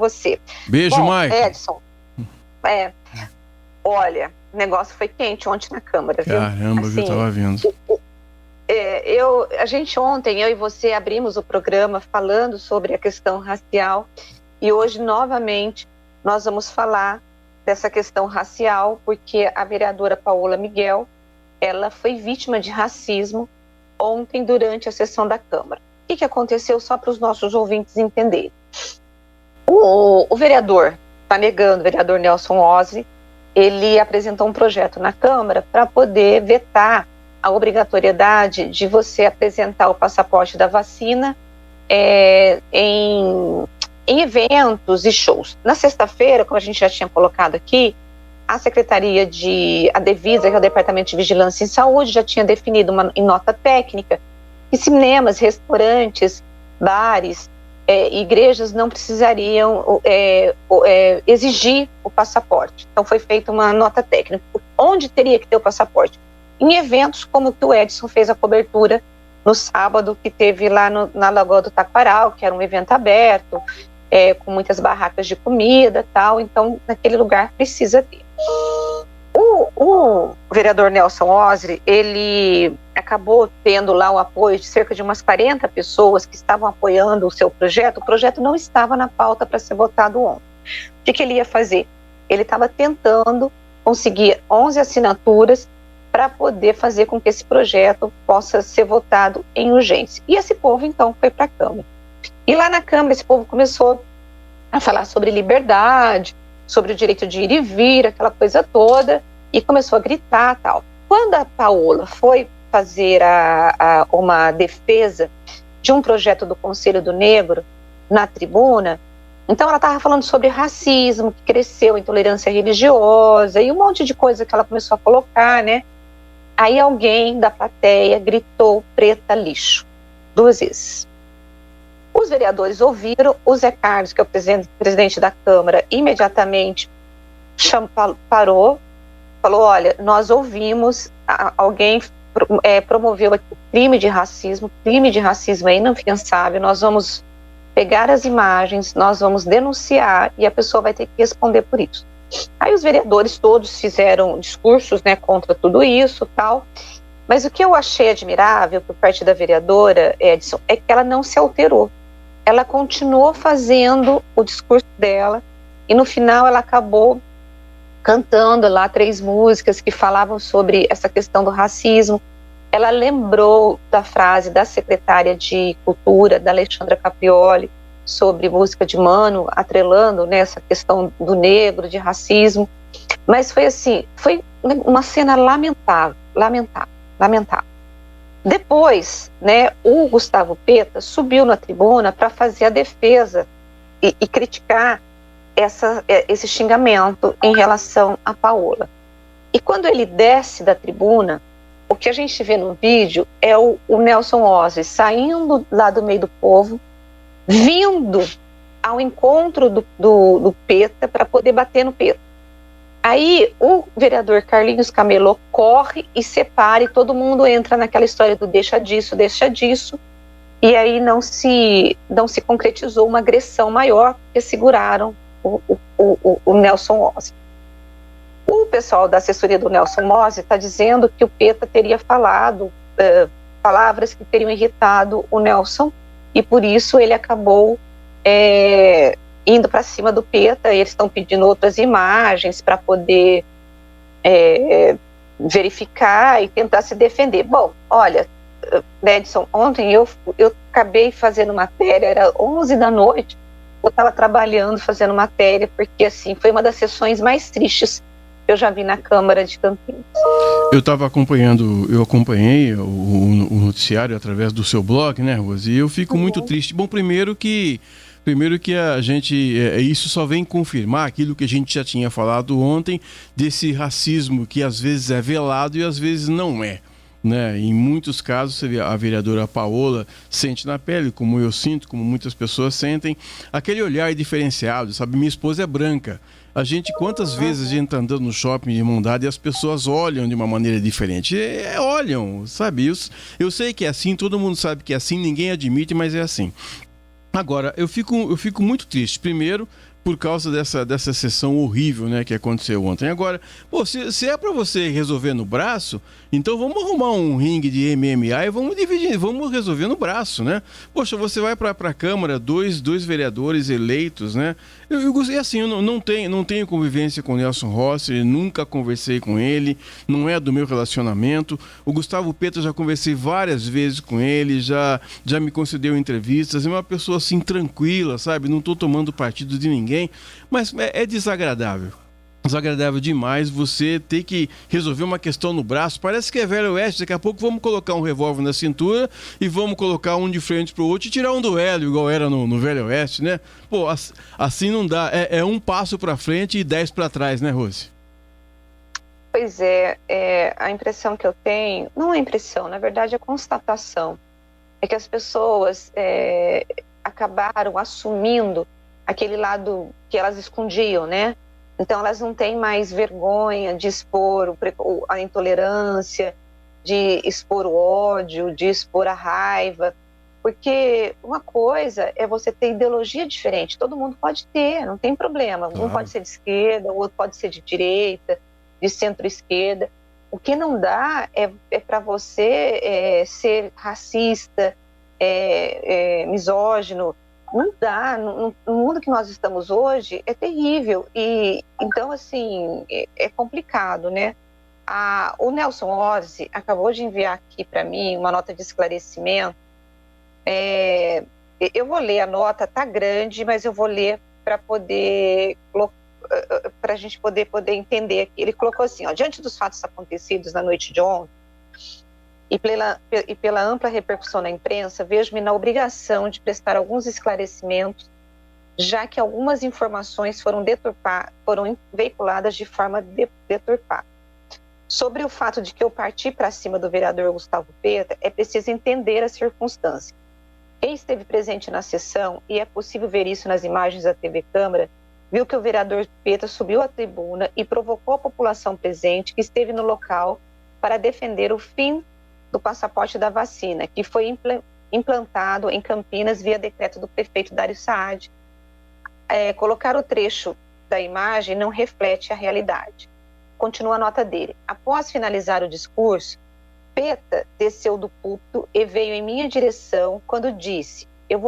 você. Beijo, Bom, Maicon. Edson, olha, o negócio foi quente ontem na Câmara, viu? Caramba, Assim, eu tava vendo. A gente ontem, eu e você, abrimos o programa falando sobre a questão racial e hoje, novamente, nós vamos falar dessa questão racial porque a vereadora Paola Miguel, ela foi vítima de racismo ontem durante a sessão da Câmara. O que aconteceu, só para os nossos ouvintes entenderem? O vereador está negando, o vereador Nelson Ozy, ele apresentou um projeto na Câmara para poder vetar a obrigatoriedade de você apresentar o passaporte da vacina em eventos e shows. Na sexta-feira, como a gente já tinha colocado aqui, a Devisa, que é o Departamento de Vigilância em Saúde, já tinha definido em nota técnica que cinemas, restaurantes, bares, igrejas não precisariam exigir o passaporte. Então foi feita uma nota técnica. Onde teria que ter o passaporte? Em eventos como que o Edson fez a cobertura no sábado, que teve lá na Lagoa do Taquaral, que era um evento aberto, com muitas barracas de comida e tal, então naquele lugar precisa ter. O vereador Nelson Ozy, ele acabou tendo lá o apoio de cerca de umas 40 pessoas que estavam apoiando o seu projeto. O projeto não estava na pauta para ser votado ontem. O que ele ia fazer? Ele estava tentando conseguir 11 assinaturas para poder fazer com que esse projeto possa ser votado em urgência. E esse povo, então, foi para a Câmara. E lá na Câmara, esse povo começou a falar sobre liberdade, sobre o direito de ir e vir, aquela coisa toda, e começou a gritar tal. Quando a Paola foi fazer uma defesa de um projeto do Conselho do Negro na tribuna, então ela estava falando sobre racismo, que cresceu, intolerância religiosa, e um monte de coisa que ela começou a colocar, né? Aí alguém da plateia gritou preta lixo, 2 vezes. Os vereadores ouviram, o Zé Carlos, que é o presidente da Câmara, imediatamente parou, falou, olha, nós ouvimos, alguém promoveu aqui o crime de racismo é inafiançável, nós vamos pegar as imagens, nós vamos denunciar e a pessoa vai ter que responder por isso. Aí os vereadores todos fizeram discursos, né, contra tudo isso, tal. Mas o que eu achei admirável por parte da vereadora, Edson, é que ela não se alterou. Ela continuou fazendo o discurso dela e no final ela acabou cantando lá 3 músicas que falavam sobre essa questão do racismo. Ela lembrou da frase da secretária de Cultura, da Alexandra Caprioli, sobre música de Mano, atrelando, né, essa questão do negro, de racismo. Mas foi assim, foi uma cena lamentável. Depois, né, o Gustavo Peta subiu na tribuna para fazer a defesa e criticar esse xingamento em relação a Paola. E quando ele desce da tribuna, o que a gente vê no vídeo é o Nelson Ozy saindo lá do meio do povo, vindo ao encontro do Peta para poder bater no Peta. Aí o vereador Carlinhos Camelô corre e separa e todo mundo entra naquela história do deixa disso, e aí não se concretizou uma agressão maior, porque seguraram o Nelson Ozy. O pessoal da assessoria do Nelson Ozy está dizendo que o Peta teria falado palavras que teriam irritado o Nelson e por isso ele acabou indo para cima do Peta. Eles estão pedindo outras imagens para poder verificar e tentar se defender. Bom, olha, Edson, ontem eu acabei fazendo matéria, era 11 da noite, eu estava trabalhando, fazendo matéria, porque assim, foi uma das sessões mais tristes que eu já vi na Câmara de Campinas. Eu acompanhei o noticiário através do seu blog, né, Rose? E eu fico muito triste. Bom, primeiro que a gente, isso só vem confirmar aquilo que a gente já tinha falado ontem, desse racismo que às vezes é velado e às vezes não é. Né? Em muitos casos, a vereadora Paola sente na pele, como eu sinto, como muitas pessoas sentem, aquele olhar diferenciado, sabe? Minha esposa é branca. Quantas vezes a gente tá andando no shopping de mão dada e as pessoas olham de uma maneira diferente? Olham, sabe? Eu sei que é assim, todo mundo sabe que é assim, ninguém admite, mas é assim. Agora, eu fico muito triste. Primeiro, por causa dessa sessão horrível, né, que aconteceu ontem. Agora, pô, se é para você resolver no braço, então vamos arrumar um ringue de MMA e vamos dividir, vamos resolver no braço, né? Poxa, você vai para a Câmara, dois vereadores eleitos, né? E assim, eu não tenho convivência com o Nelson Rossi, nunca conversei com ele, não é do meu relacionamento. O Gustavo Peta, já conversei várias vezes com ele, já me concedeu entrevistas, é uma pessoa assim tranquila, sabe? Não estou tomando partido de ninguém, mas é desagradável. Desagradável demais você ter que resolver uma questão no braço. Parece que é Velho Oeste. Daqui a pouco vamos colocar um revólver na cintura e vamos colocar um de frente pro outro e tirar um duelo, igual era no Velho Oeste, né? Pô, assim não dá. É um passo para frente e 10 para trás, né, Rose? Pois é, a impressão que eu tenho, não é impressão, na verdade é constatação, é que as pessoas acabaram assumindo aquele lado que elas escondiam, né? Então elas não têm mais vergonha de expor a intolerância, de expor o ódio, de expor a raiva, porque uma coisa é você ter ideologia diferente, todo mundo pode ter, não tem problema, claro. Um pode ser de esquerda, o outro pode ser de direita, de centro-esquerda. O que não dá é para você ser racista, misógino. Não dá, no mundo que nós estamos hoje é terrível, e então assim, é complicado, né? O Nelson Rossi acabou de enviar aqui para mim uma nota de esclarecimento. Eu vou ler a nota, tá grande, mas eu vou ler para a gente poder entender. Ele colocou assim, ó: diante dos fatos acontecidos na noite de ontem, e pela ampla repercussão na imprensa, vejo-me na obrigação de prestar alguns esclarecimentos, já que algumas informações foram veiculadas de forma deturpada. Sobre o fato de que eu parti para cima do vereador Gustavo Peta, é preciso entender as circunstâncias. Quem esteve presente na sessão, e é possível ver isso nas imagens da TV Câmara, viu que o vereador Peta subiu à tribuna e provocou a população presente que esteve no local para defender o fim do passaporte da vacina, que foi implantado em Campinas via decreto do prefeito Dário Saad. Colocar o trecho da imagem não reflete a realidade. Continua a nota dele. Após finalizar o discurso, Peta desceu do púlpito e veio em minha direção quando disse: eu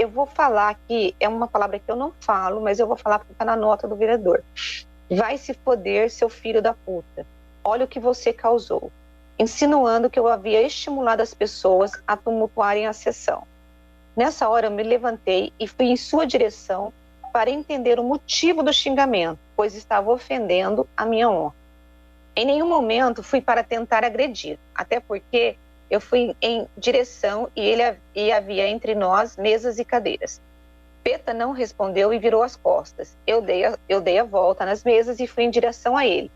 vou falar aqui, é uma palavra que eu não falo, mas eu vou falar porque está na nota do vereador. Vai se foder, seu filho da puta. Olha o que você causou. Insinuando que eu havia estimulado as pessoas a tumultuarem a sessão. Nessa hora eu me levantei e fui em sua direção para entender o motivo do xingamento, pois estava ofendendo a minha honra. Em nenhum momento fui para tentar agredir, até porque eu fui em direção e havia entre nós mesas e cadeiras. Peta não respondeu e virou as costas. Eu dei a volta nas mesas e fui em direção a ele.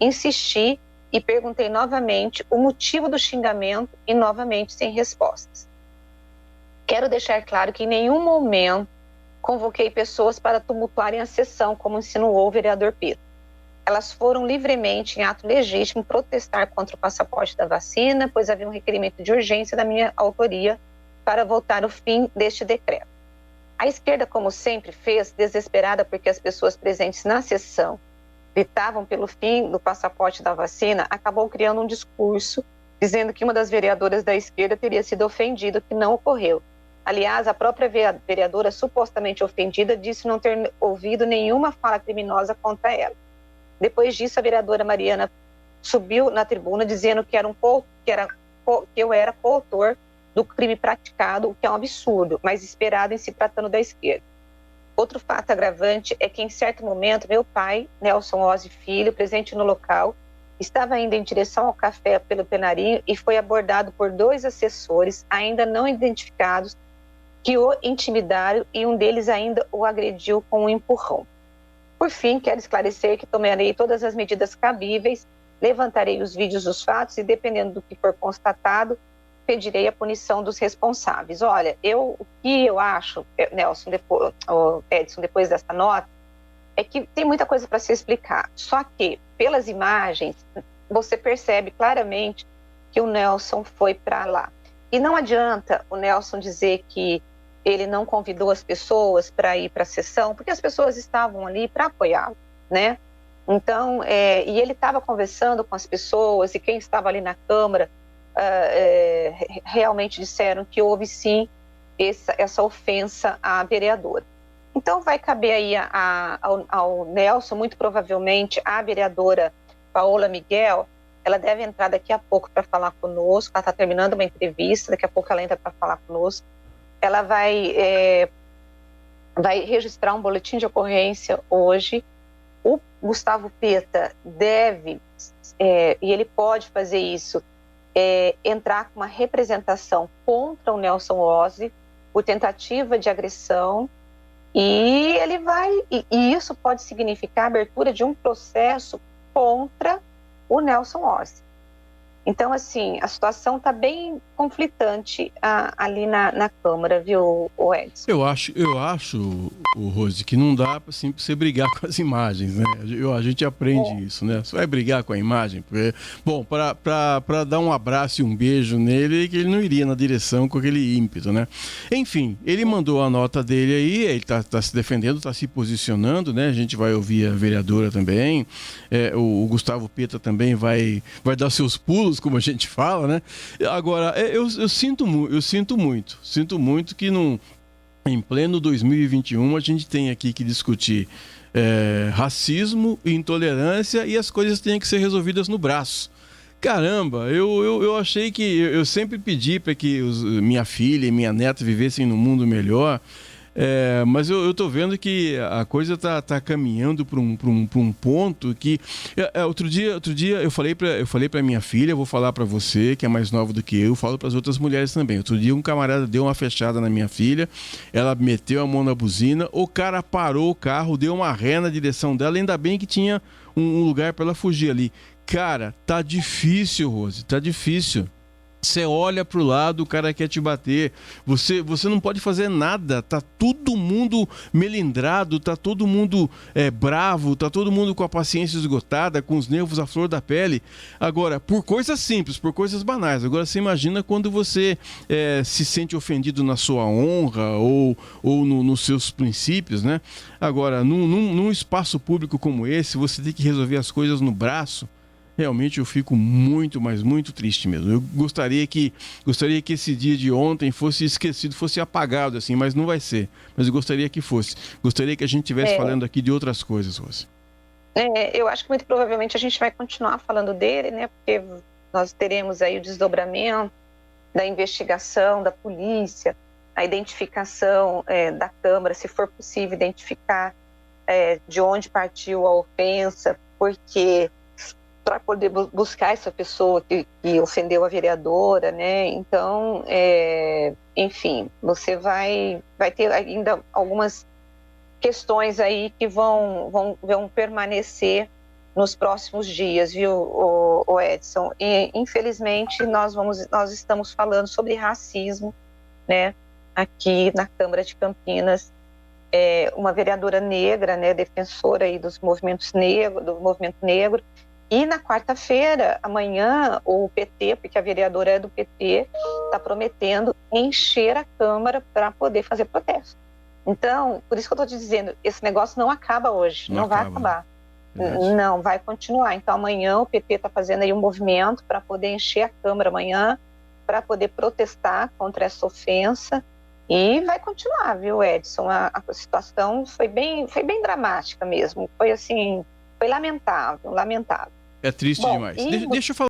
Insisti e perguntei novamente o motivo do xingamento e novamente sem respostas. Quero deixar claro que em nenhum momento convoquei pessoas para tumultuarem a sessão, como insinuou o vereador Peta. Elas foram livremente, em ato legítimo, protestar contra o passaporte da vacina, pois havia um requerimento de urgência da minha autoria para votar o fim deste decreto. A esquerda, como sempre fez, desesperada porque as pessoas presentes na sessão gritavam pelo fim do passaporte da vacina, acabou criando um discurso dizendo que uma das vereadoras da esquerda teria sido ofendida, o que não ocorreu. Aliás, a própria vereadora supostamente ofendida disse não ter ouvido nenhuma fala criminosa contra ela. Depois disso, a vereadora Mariana subiu na tribuna dizendo que eu era coautor do crime praticado, o que é um absurdo, mas esperado em se tratando da esquerda. Outro fato agravante é que, em certo momento, meu pai, Nelson Rossi Filho, presente no local, estava indo em direção ao café pelo plenário e foi abordado por 2 assessores, ainda não identificados, que o intimidaram e um deles ainda o agrediu com um empurrão. Por fim, quero esclarecer que tomarei todas as medidas cabíveis, levantarei os vídeos dos fatos e, dependendo do que for constatado, pedirei a punição dos responsáveis. Olha, o que eu acho, Nelson, Edson, depois dessa nota, é que tem muita coisa para se explicar. Só que, pelas imagens, você percebe claramente que o Nelson foi para lá. E não adianta o Nelson dizer que ele não convidou as pessoas para ir para a sessão, porque as pessoas estavam ali para apoiá-lo, né? Então, e ele estava conversando com as pessoas, e quem estava ali na Câmara realmente disseram que houve sim essa ofensa à vereadora. Então vai caber aí ao Nelson, muito provavelmente a vereadora Paola Miguel, ela deve entrar daqui a pouco para falar conosco, ela está terminando uma entrevista, daqui a pouco ela entra para falar conosco. Ela vai registrar um boletim de ocorrência hoje. O Gustavo Peta deve, e ele pode fazer isso, entrar com uma representação contra o Nelson Ozzi por tentativa de agressão, e ele vai, e isso pode significar a abertura de um processo contra o Nelson Ozzi. Então, assim, a situação está bem conflitante ali na Câmara, viu, Edson? Eu acho, Rose, que não dá assim, para você brigar com as imagens, né? A gente aprende isso, né? Você vai brigar com a imagem, porque, bom, para dar um abraço e um beijo nele, que ele não iria na direção com aquele ímpeto, né? Enfim, ele mandou a nota dele aí, ele tá se defendendo, tá se posicionando, né? A gente vai ouvir a vereadora também, o Gustavo Peta também vai dar seus pulos, como a gente fala, né? Agora, eu sinto muito que em pleno 2021 a gente tem aqui que discutir racismo e intolerância, e as coisas têm que ser resolvidas no braço. Caramba, eu achei que eu sempre pedi para que minha filha e minha neta vivessem num mundo melhor. Mas eu tô vendo que a coisa tá caminhando para um ponto que outro dia eu falei para minha filha, eu vou falar para você que é mais nova do que eu, falo para as outras mulheres também. Outro dia um camarada deu uma fechada na minha filha, ela meteu a mão na buzina, o cara parou o carro, deu uma ré na direção dela, ainda bem que tinha um lugar para ela fugir ali. Cara, tá difícil, Rose, tá difícil. Você olha pro lado, o cara quer te bater, você não pode fazer nada, tá todo mundo melindrado, tá todo mundo bravo, tá todo mundo com a paciência esgotada, com os nervos à flor da pele. Agora, por coisas simples, por coisas banais. Agora você imagina quando você se sente ofendido na sua honra ou nos seus princípios, né? Agora, num espaço público como esse, você tem que resolver as coisas no braço. Realmente eu fico muito, mas muito triste mesmo. Eu gostaria que esse dia de ontem fosse esquecido, fosse apagado, assim, mas não vai ser. Mas eu gostaria que fosse. Gostaria que a gente estivesse falando aqui de outras coisas, Rose. Eu acho que muito provavelmente a gente vai continuar falando dele, né? Porque nós teremos aí o desdobramento da investigação, da polícia, a identificação da Câmara, se for possível identificar de onde partiu a ofensa, porque para poder buscar essa pessoa que ofendeu a vereadora, né? Então, enfim, você vai ter ainda algumas questões aí que vão permanecer nos próximos dias, viu, o Edson? E, infelizmente, nós estamos falando sobre racismo, né? Aqui na Câmara de Campinas, uma vereadora negra, né? Defensora aí do movimento negro. E na quarta-feira, amanhã, o PT, porque a vereadora é do PT, está prometendo encher a Câmara para poder fazer protesto. Então, por isso que eu estou te dizendo, esse negócio não acaba hoje, não vai acabar. Não, vai continuar. Então, amanhã o PT está fazendo aí um movimento para poder encher a Câmara amanhã, para poder protestar contra essa ofensa, e vai continuar, viu, Edson? A situação foi bem dramática mesmo, foi assim, foi lamentável. É triste demais. Deixa eu falar